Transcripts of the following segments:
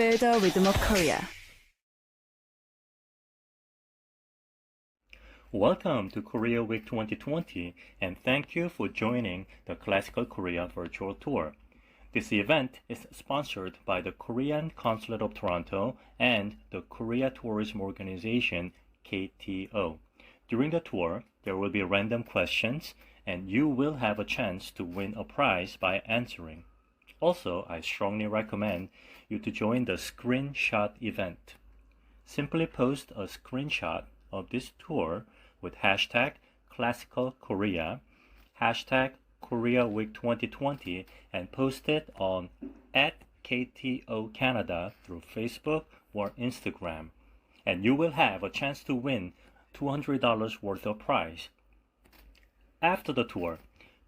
The Rhythm of Korea. Welcome to Korea Week 2020 and thank you for joining the Classical Korea Virtual Tour. This event is sponsored by the Korean Consulate of Toronto and the Korea Tourism Organization, KTO. During the tour, there will be random questions and you will have a chance to win a prize by answering. Also, I strongly recommend you to join the screenshot event. Simply post a screenshot of this tour with hashtag Classical Korea, hashtag Korea Week 2020, and post it on @KTO Canada through Facebook or Instagram. And you will have a chance to win $200 worth of prize. After the tour,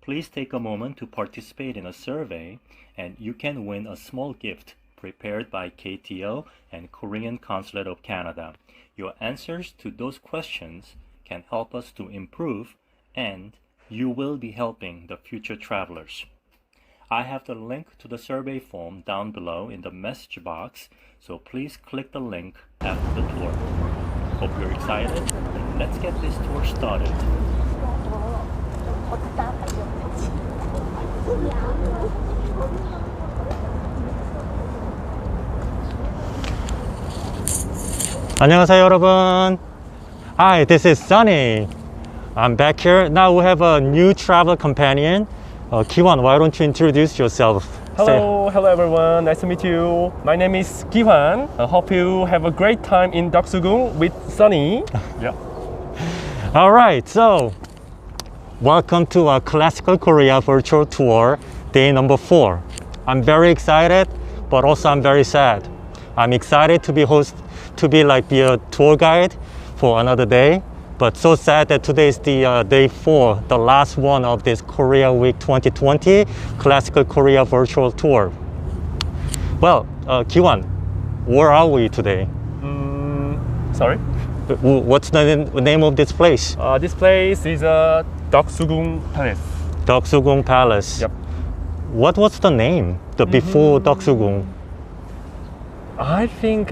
please take a moment to participate in a survey and you can win a small gift prepared by KTO and Korean Consulate of Canada. Your answers to those questions can help us to improve and you will be helping the future travelers. I have the link to the survey form down below in the message box, so please click the link after the tour. Hope you're excited and let's get this tour started. 안녕하세요 여러분. Hi, this is Sunny. I'm back here. Now we have a new travel companion. Kiwan, why don't you introduce yourself? Hello everyone. Nice to meet you. My name is Kiwan. I hope you have a great time in Deok-Su-Gung with Sunny. Yeah. All right, so welcome to our Classical Korea virtual tour, day number 4. I'm very excited, but also I'm very sad. I'm excited to be a tour guide for another day, but so sad that today is the day 4, the last one of this Korea Week 2020 Classical Korea virtual tour. Well, Kiwan, where are we today? Sorry? What's the name of this place? This place is Deok-Su-Gung Palace. Deok-Su-Gung Palace. Yep. What was the name before Deok-Su-Gung? I think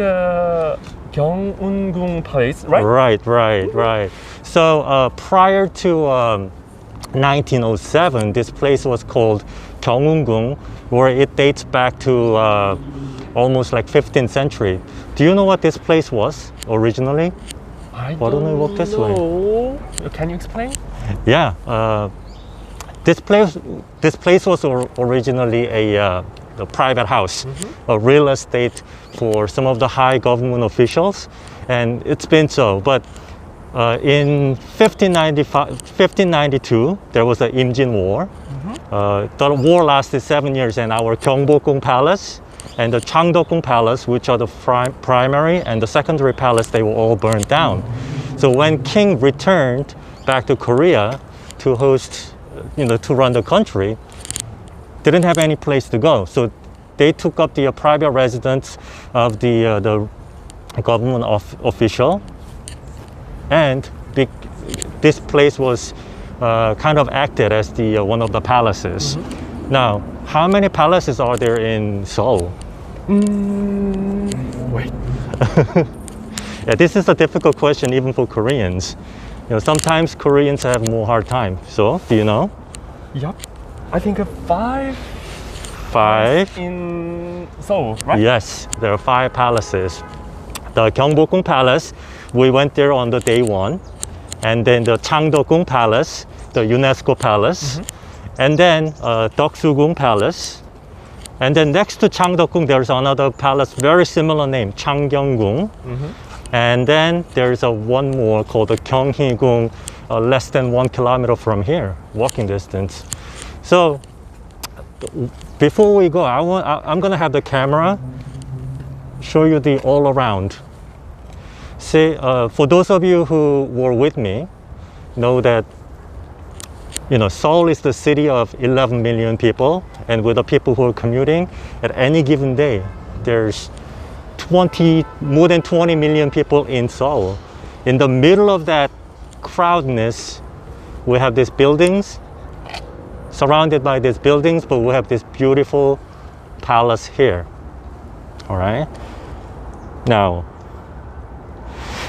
Gyeongun Palace, right? Right. So prior to 1907, this place was called Gyeongun, where it dates back to almost like 15th century. Do you know what this place was originally? I Why don't we walk this way? Can you explain? Yeah, this place was originally a private house, a real estate for some of the high government officials, and it's been so. But in 1592, there was the Imjin War. The war lasted 7 years, and our Gyeongbokgung Palace and the Changdeok-gung Palace, which are the primary and the secondary palace, they were all burned down. So when King returned back to Korea to host, to run the country, didn't have any place to go. So they took up the private residence of the government official, and this place was kind of acted as the one of the palaces. Now, how many palaces are there in Seoul? Wait. Yeah, this is a difficult question even for Koreans. Sometimes Koreans have more hard time. So, do you know? Yep. I think 5. 5 in Seoul, right? Yes, there are 5 palaces. The Gyeongbokgung Palace, we went there on the day 1, and then the Changdeok-gung Palace, the UNESCO Palace, and then Deok-Su-Gung Palace, and then next to Changdeok-gung there's another palace, very similar name, Changgyeong-gung, and then there's one more called the Gyeonghee-gung, less than 1 kilometer from here, walking distance. So before we go, I'm gonna have the camera show you the all around. See, for those of you who were with me, know that Seoul is the city of 11 million people, and with the people who are commuting, at any given day, there's more than 20 million people in Seoul. In the middle of that crowdness, we have these buildings, surrounded by these buildings, but we have this beautiful palace here. All right. Now,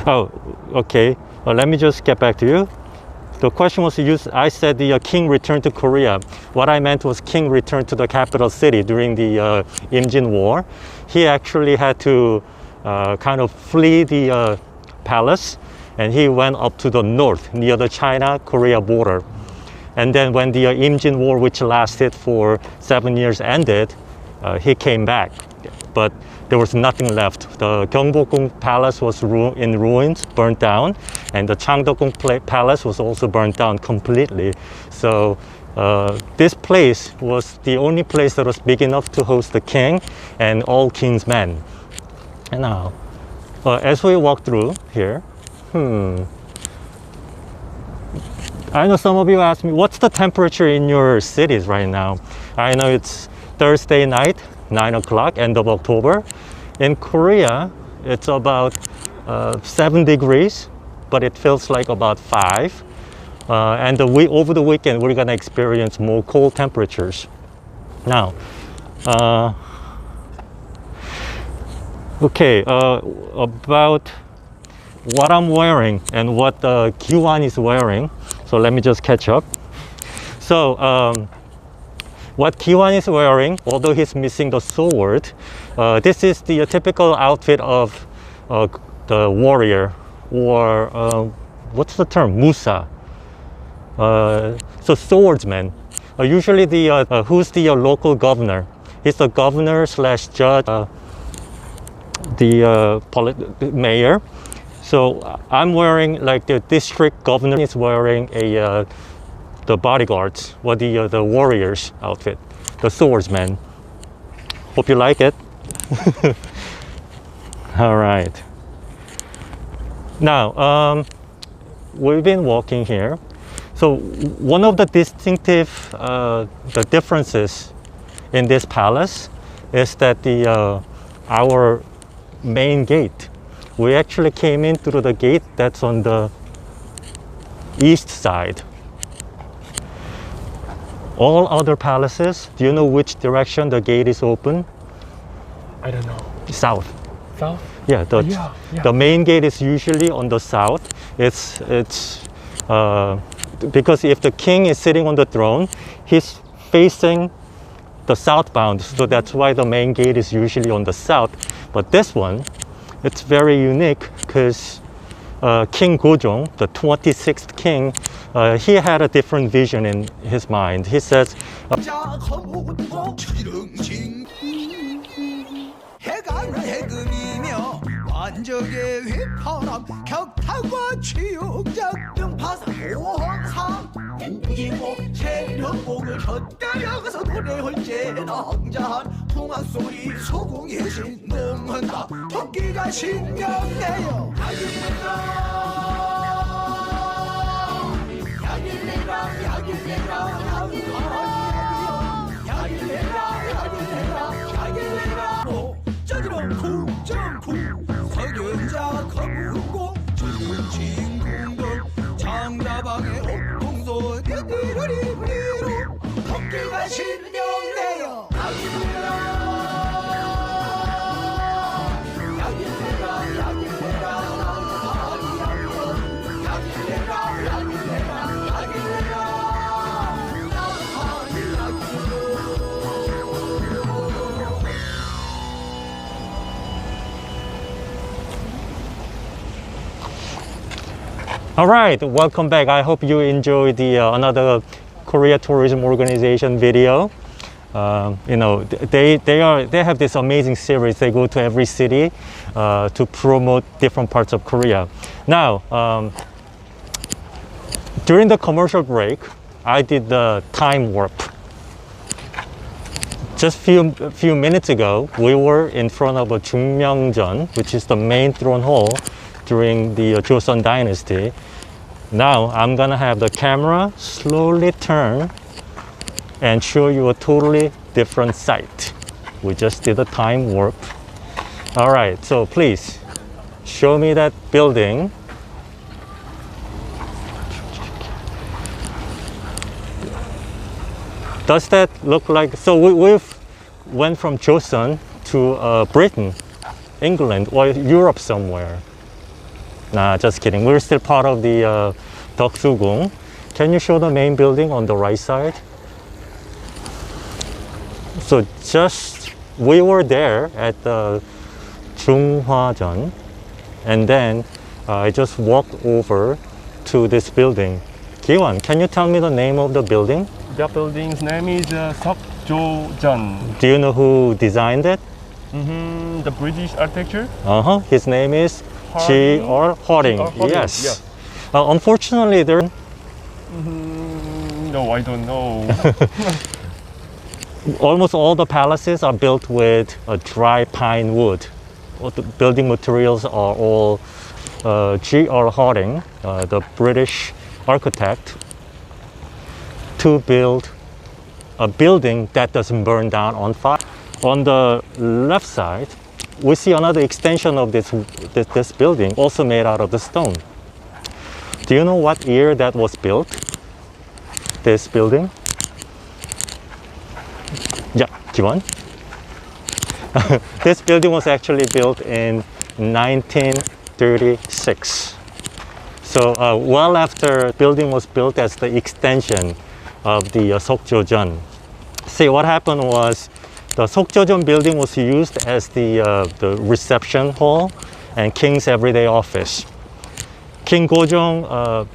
oh, okay. Let me just get back to you. The question was used, I said the king returned to Korea. What I meant was king returned to the capital city during the Imjin War. He actually had to kind of flee the palace, and he went up to the north near the China-Korea border. And then when the Imjin War, which lasted for 7 years, ended, he came back. But there was nothing left. The Gyeongbokgung Palace was in ruins, burnt down, and the Changdeokgung Palace was also burnt down completely. So this place was the only place that was big enough to host the king and all king's men. And now, as we walk through here, I know some of you asked me, what's the temperature in your cities right now? I know it's Thursday night, 9 o'clock, end of October. In Korea, it's about 7 degrees, but it feels like about 5. And over the weekend, we're gonna experience more cold temperatures. Now, okay, about what I'm wearing and what Kiwan is wearing. So let me just catch up. So what Kiwan is wearing, although he's missing the sword, this is the typical outfit of the warrior, or what's the term? Musa. So swordsman. Usually who's the local governor? He's the governor slash judge, the mayor. So I'm wearing, like, the district governor is wearing the bodyguards, or the warriors outfit, the swordsman. Hope you like it. All right. Now, we've been walking here. So one of the distinctive the differences in this palace is that our main gate, we actually came in through the gate that's on the east side. All other palaces, do you know which direction the gate is open? I don't know. South. South? Yeah, Yeah. the main gate is usually on the south. It's because if the king is sitting on the throne, he's facing the southbound, so that's why the main gate is usually on the south. But this one, it's very unique because King Gojong, the 26th king, he had a different vision in his mind. He says, 완적의 휘파람 격타과 치욕장 등파상 호황상 우기고 체력복을 헛다려가서 노래 헐제나 황자한 풍악소리 소궁이 신능한다 토끼가 신명내요 야길내라 야길내라 야길내라 야길내라 야길내라 저기로 궁정궁 석연자 거북고 진궁동 장다방의 옥동소 띠리리리리로 토끼가 신명내요 야길내라 야길내라 야길내라 야길내라 야길내라 야길내라 all right, welcome back. I hope you enjoyed the another Korea Tourism Organization video. You know, they have this amazing series. They go to every city to promote different parts of Korea. Now, during the commercial break, I did the time warp. Just few minutes ago, we were in front of a Jungmyeongjeon, which is the main throne hall during the Joseon Dynasty. Now I'm gonna have the camera slowly turn and show you a totally different site. We just did a time warp. All right, so please show me that building. Does that look like, so we've went from Joseon to Britain. England or Europe somewhere. Nah, just kidding. We're still part of the Deok-Su-Gung. Can you show the main building on the right side? So we were there at the Junghwajeon, and then I just walked over to this building. Kiwan, can you tell me the name of the building? The building's name is Deok-Su-Gung. Do you know who designed it? The British architecture. His name is Harding? G.R. Harding. Harding, Yes. yeah. Unfortunately, there. No, I don't know. Almost all the palaces are built with dry pine wood. All the building materials are all G.R. Harding, the British architect, to build a building that doesn't burn down on fire. On the left side, we see another extension of this building, also made out of the stone. Do you know what year that was built? This building? Yeah, Kiwan. This building was actually built in 1936. So well after building was built as the extension of the Seokjojeon. See, what happened was the Seokjojeon building was used as the reception hall and king's everyday office. King Gojong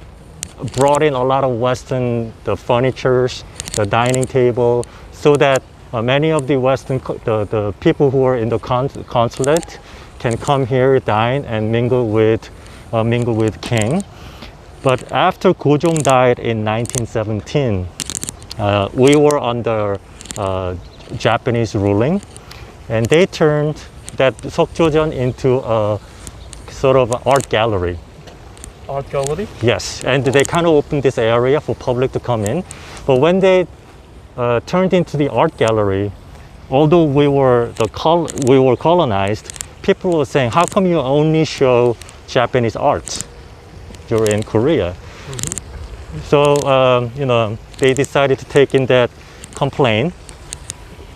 brought in a lot of Western furnitures, the dining table, so that many of the Western the people who are in the consulate can come here, dine, and mingle with King. But after Gojong died in 1917, we were under Japanese ruling, and they turned that Seokjojeon into a sort of art gallery. Art gallery? Yes, and they kind of opened this area for public to come in. But when they turned into the art gallery, although we were colonized, people were saying, "How come you only show Japanese art? You're in Korea." So they decided to take in that complaint,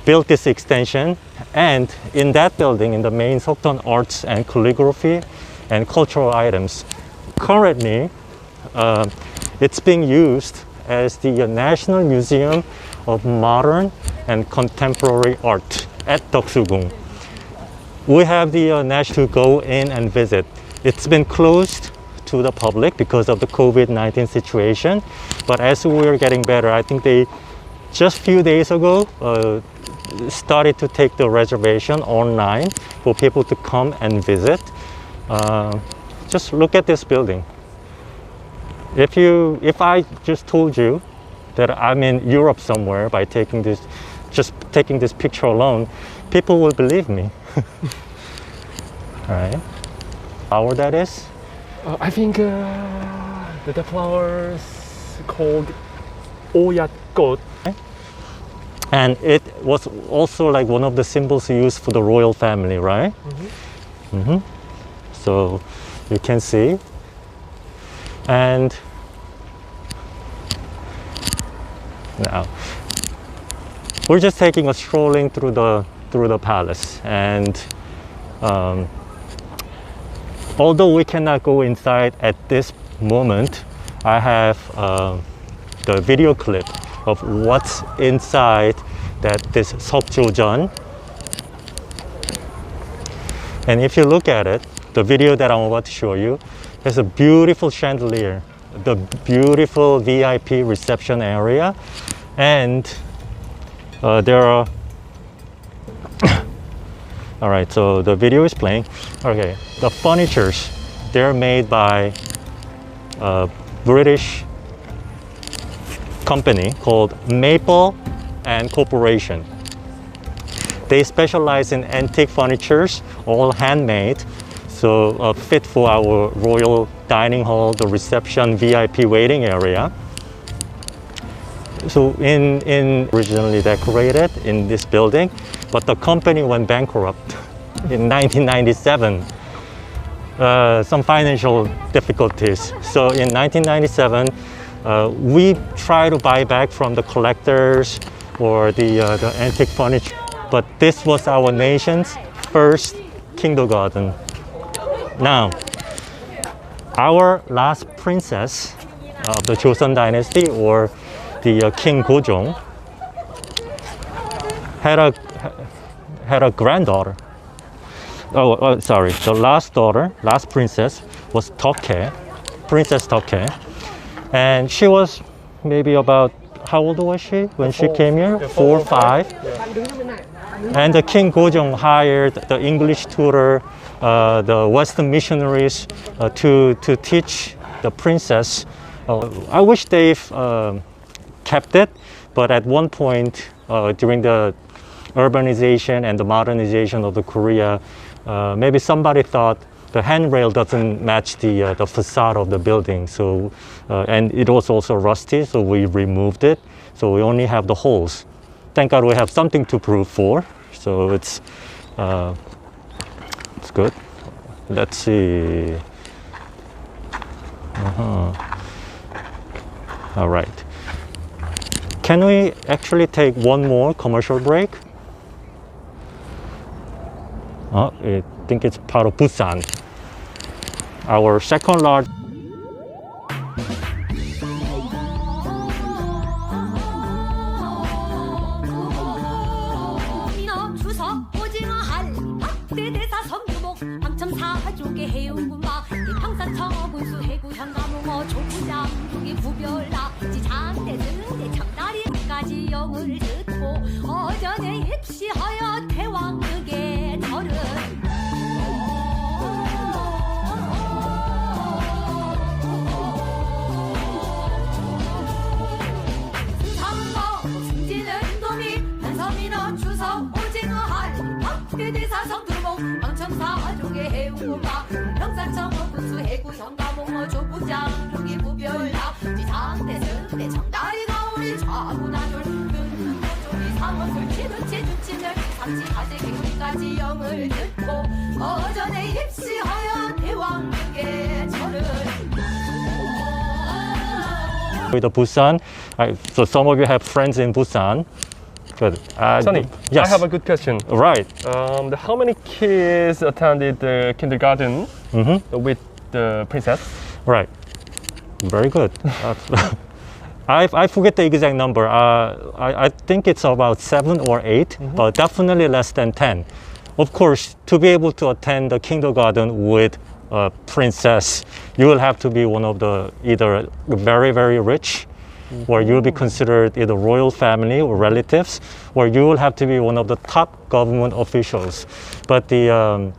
built this extension, and in that building, in the main Seokjeon Arts and Calligraphy and Cultural Items, currently it's being used as the National Museum of Modern and Contemporary Art at Deok-Su-Gung. We have the national to go in and visit. It's been closed to the public because of the COVID-19 situation, but as we're getting better, I think they just a few days ago started to take the reservation online for people to come and visit. Just look at this building. If I just told you that I'm in Europe somewhere by taking this picture alone, people will believe me. All right. Flower that is? I think the flowers called Oyakgot. And it was also like one of the symbols used for the royal family, right? So you can see. And now we're just taking a strolling through the palace, and although we cannot go inside at this moment, I have the video clip of what's inside this Seokjojeon. And if you look at it, the video that I'm about to show you, there's a beautiful chandelier, the beautiful VIP reception area, and there are all right, so the video is playing. Okay, the furnitures, they're made by a British company called Maple and Corporation. They specialize in antique furnitures, all handmade, so fit for our royal dining hall, the reception, VIP waiting area. So originally decorated in this building, but the company went bankrupt in 1997. Some financial difficulties. So in 1997, we tried to buy back from the collectors or the antique furniture, but this was our nation's first kindergarten. Now, our last princess of the Joseon dynasty, or the King Gojong, had a granddaughter. Sorry. The last daughter, last princess, was Toke, Princess Toke, and she was maybe about, how old was she when she came here? 4 or 5. And the King Gojong hired the English tutor, the Western missionaries to teach the princess. I wish they've kept it, but at one point during the urbanization and the modernization of the Korea, maybe somebody thought the handrail doesn't match the facade of the building. So, and it was also rusty, so we removed it. So we only have the holes. Thank God we have something to prove for. So it's good. Let's see. All right. Can we actually take one more commercial break? I think it's part of Busan. Our second largest. 추석 오징어 할 대대사 성주복 방첨 사족의 해운군마 평산 청어군수 해구 현가무어 조부장 두기 구별나 지장대 등대 장다리까지 영을 듣고 어전에 입시하여 대왕극의 절은 대대사 성두봉 방첨사족의 해운군마 평산청어 군수 해구 현가봉어 조부장 두기 구별나 지장대 승대 장다리가 우리 좌구나돌 조리 상어술 치는치 주치는 상치 가재 개구리까지 영을 듣고 어전에 입시하여 대왕극의 절을 With the Busan, so some of you have friends in Busan. Good. Sunny, yes. I have a good question. Right. How many kids attended the kindergarten with the princess? Right. Very good. I forget the exact number. I think it's about 7 or 8, but definitely less than 10. Of course, to be able to attend the kindergarten with a princess, you will have to be one of the either very, very rich, where you'll be considered either royal family or relatives, or you will have to be one of the top government officials. But the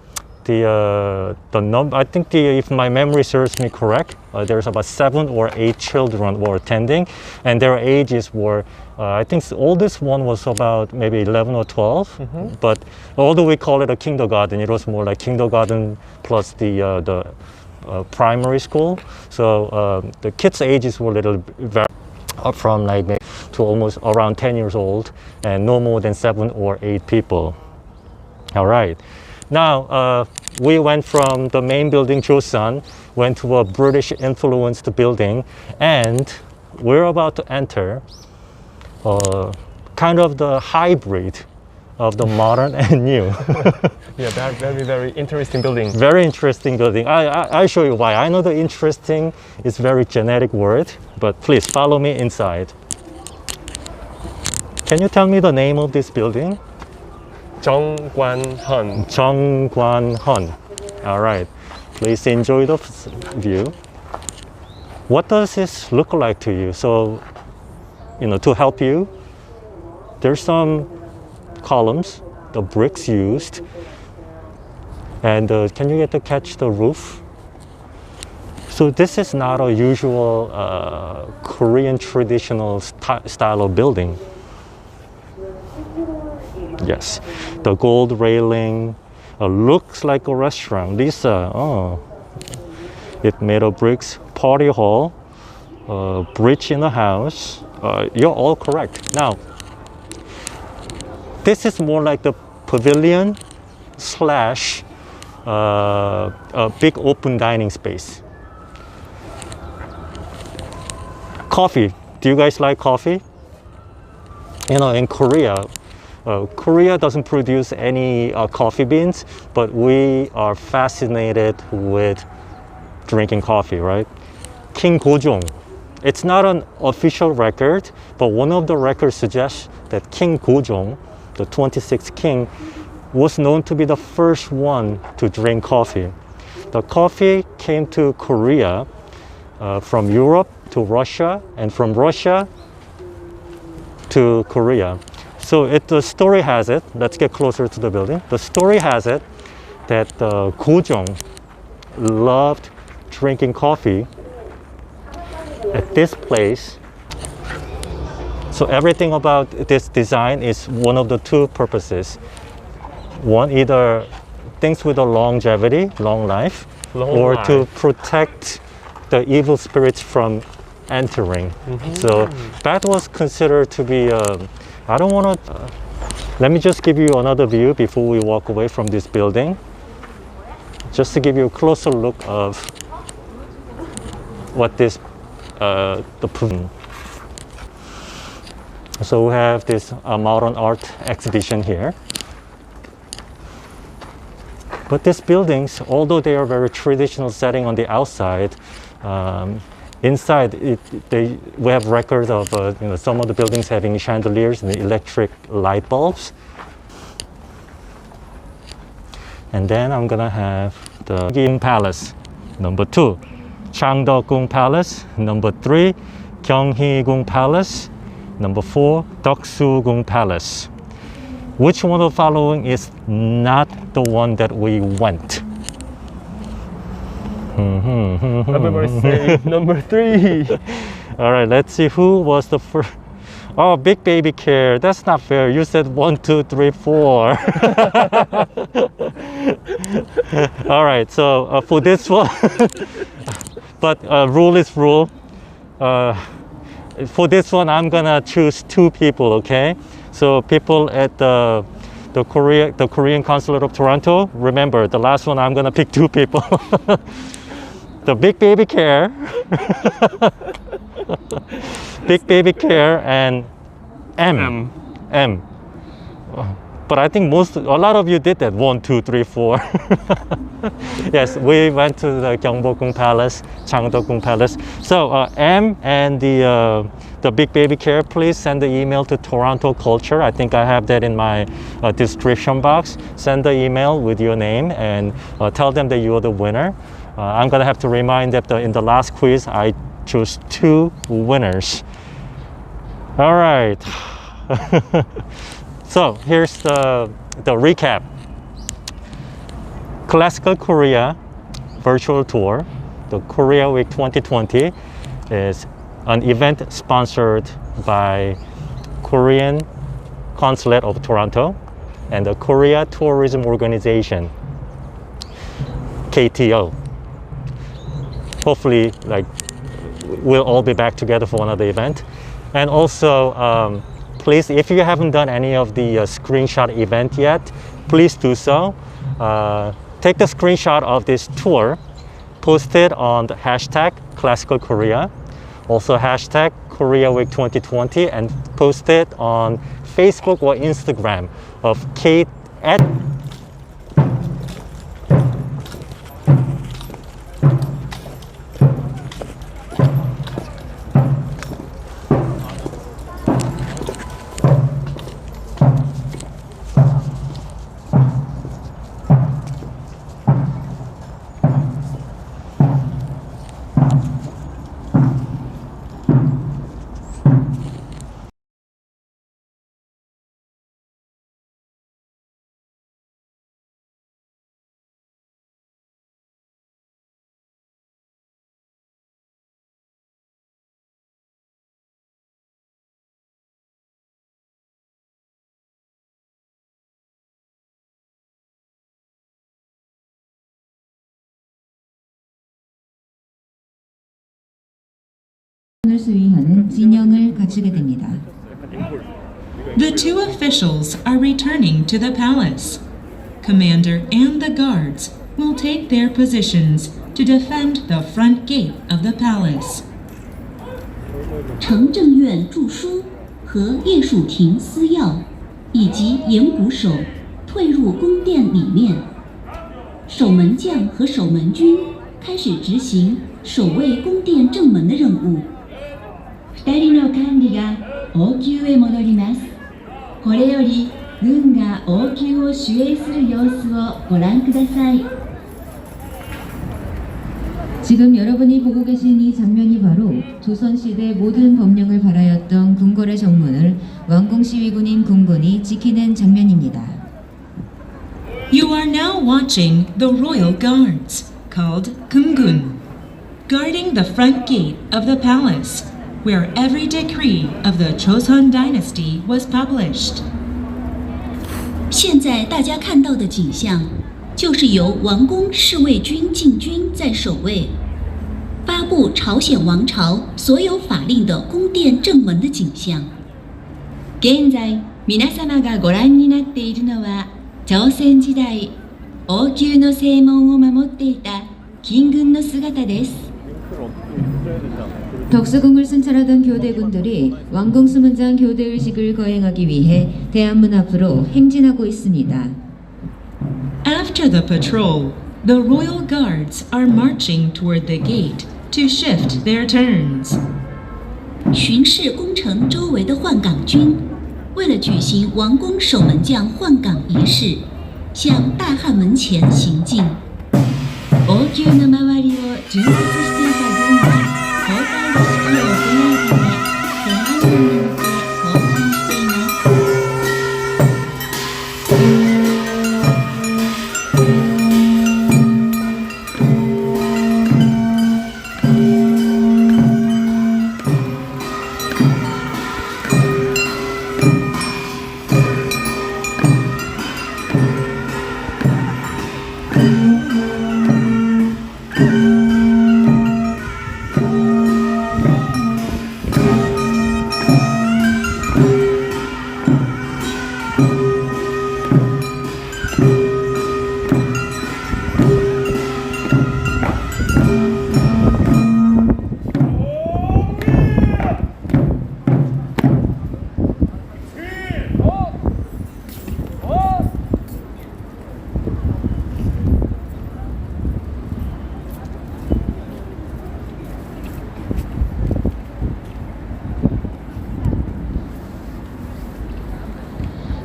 number, I think if my memory serves me correct, there's about 7 or 8 children were attending, and their ages were, I think the oldest one was about maybe 11 or 12. But although we call it a kindergarten, it was more like kindergarten plus the primary school. So the kids' ages were a little very up from like maybe to almost around 10 years old, and no more than 7 or 8 people. All right. Now, we went from the main building, Joseon, went to a British-influenced building, and we're about to enter kind of the hybrid of the modern and new. Yeah, that very, very interesting building. Very interesting building. I'll show you why. I know the interesting is very generic word, but please follow me inside. Can you tell me the name of this building? 정관헌. 정관헌. All right. Please enjoy the view. What does this look like to you? So, to help you, there's some columns, the bricks used, and can you get to catch the roof? So this is not a usual Korean traditional style of building. Yes, the gold railing looks like a restaurant. Lisa, it made of bricks. Party hall, bridge in the house. You're all correct. Now, this is more like the pavilion slash a big open dining space. Coffee. Do you guys like coffee? In Korea, Korea doesn't produce any coffee beans, but we are fascinated with drinking coffee, right? King Gojong. It's not an official record, but one of the records suggests that King Gojong, the 26th king, was known to be the first one to drink coffee. The coffee came to Korea from Europe to Russia, and from Russia to Korea. So the story has it, let's get closer to the building. The story has it that Gojong loved drinking coffee at this place. So everything about this design is one of the two purposes. One, either things with a longevity, long life, or to protect the evil spirits from entering. So that was considered to be, I don't want to, let me just give you another view before we walk away from this building. Just to give you a closer look of what this, so we have this modern art exhibition here. But these buildings, although they are very traditional setting on the outside, inside we have records of some of the buildings having chandeliers and electric light bulbs. And then I'm gonna have the Gung Palace, number 2, Deok-Su-Gung Palace, number 3, Gyeonghee-gung Palace, number 4, Deok-Su-Gung Palace. Which one of the following is not the one that we went? Everybody say number 3. All right, let's see who was the first. Oh, Big Baby Care. That's not fair. You said 1, 2, 3, 4. All right, so for this one, but rule is rule. For this one, I'm gonna choose 2 people, okay? So people at the Korean Consulate of Toronto, remember, the last one I'm gonna pick 2 people. The Big Baby Care, Big Baby Care, and M. But I think a lot of you did that. 1, 2, 3, 4. Yes, we went to the Gyeongbokgung Palace, Changdeok-gung Palace. So M and the Big Baby Care, please send the email to Toronto Culture. I think I have that in my description box. Send the email with your name and tell them that you are the winner. I'm gonna have to remind that in the last quiz, I chose 2 winners. All right. So here's the recap. Classical Korea virtual tour, the Korea Week 2020, is an event sponsored by Korean Consulate of Toronto and the Korea Tourism Organization, KTO. Hopefully, we'll all be back together for another event. And also, please, if you haven't done any of the screenshot event yet, please do so. Take the screenshot of this tour, post it on the hashtag Classical Korea, also hashtag Korea Week 2020, and post it on Facebook or Instagram of Kate at 수행하는 진영을 갖추게 됩니다. The 2 officials are returning to the palace. Commander and the guards will take their positions to defend the front gate of the palace. 承政院著书和叶树庭司要以及演鼓手退入宫殿里面。守门将和守门军开始执行守卫宫殿正门的任务。2人の管理が王宮へ戻ります。これより軍が王宮を守衛する様子をご覧ください。 지금 여러분이 보고 계신 이 장면이 바로 조선시대 모든 법령을 발하였던 궁궐의 정문을 왕궁시위군인 궁군이 지키는 장면입니다. You are now watching the royal guards, called Gung-Gun, guarding the front gate of the palace, where every decree of the Joseon dynasty was published. 现在大家看到的景象，就是由王宫侍卫军禁军在守卫，发布朝鲜王朝所有法令的宫殿正門的景象。現在皆様がご覧になっているのは、朝鮮時代王宮の正門を守っていた禁軍の姿です。 덕수궁을 순찰하던 교대군들이 왕궁 수문장 교대의식을 거행하기 위해 대한문 앞으로 행진하고 있습니다. After the patrol, the royal guards are marching toward the gate to shift their turns. 巡视宫城周围的换岗军，为了举行王宫守门将换岗仪式，向大汉门前行进。王宮の周りを巡察していた軍は交代儀式を行うため、天安門に向け行進しています。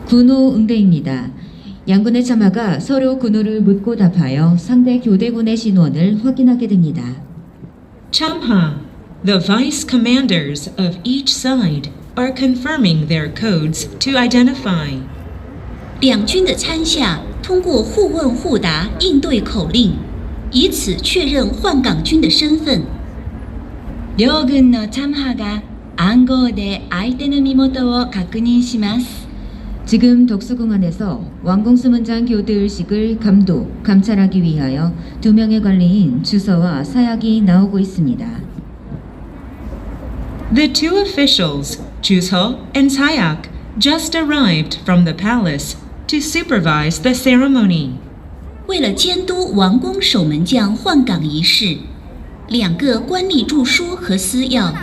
군호 응대입니다. 양군의 참하가 서로 군호를 묻고 답하여 상대 교대군의 신원을 확인하게 됩니다. Chamha, the vice commanders of each side, are confirming their codes to identify. 两军的参下通过互问互答应对口令，以此确认换岗军的身份。両軍の参加が暗号で相手の身元を確認します。 지금 덕수궁 안에서 왕궁 수문장 교대의식을 감찰하기 위하여 2명의 관리인 주서와 사약이 나오고 있습니다. The two officials, Juso and Sayak, just arrived from the palace to supervise the ceremony. 为了监督王宫守门将换岗儀式，两个官吏著书和司要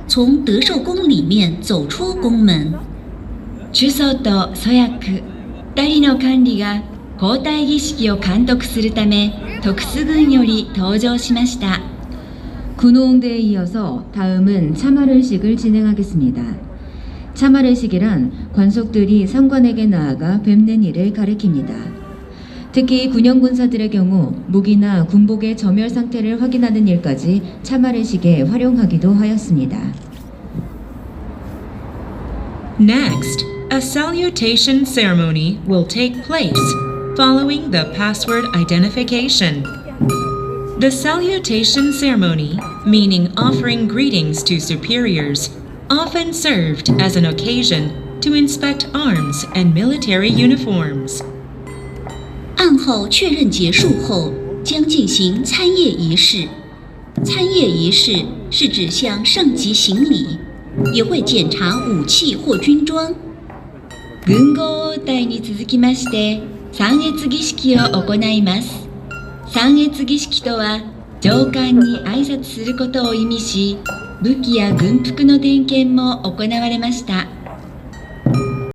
从德寿宫里面走出宫門。 主曹と蘇役、2人の管理が交代儀式を監督するため特殊軍より登場しました。 군호응대에 이어서 다음은 참활의식을 진행하겠습니다. 참활의식이란 관속들이 상관에게 나아가 뵙는 일을 가리킵니다. 특히 군영군사들의 경우 무기나 군복의 점열 상태를 확인하는 일까지 참활의식에 활용하기도 하였습니다. Next, a salutation ceremony will take place following the password identification. The salutation ceremony, meaning offering greetings to superiors, often served as an occasion to inspect arms and military uniforms. 案后确认结束后，将进行参谒仪式。参谒仪式是指向上级行礼，也会检查武器或軍装。軍号応対に続きまして、参谒儀式を行います。参谒儀式とは、上官に挨拶することを意味し、武器や軍服の点検も行われました。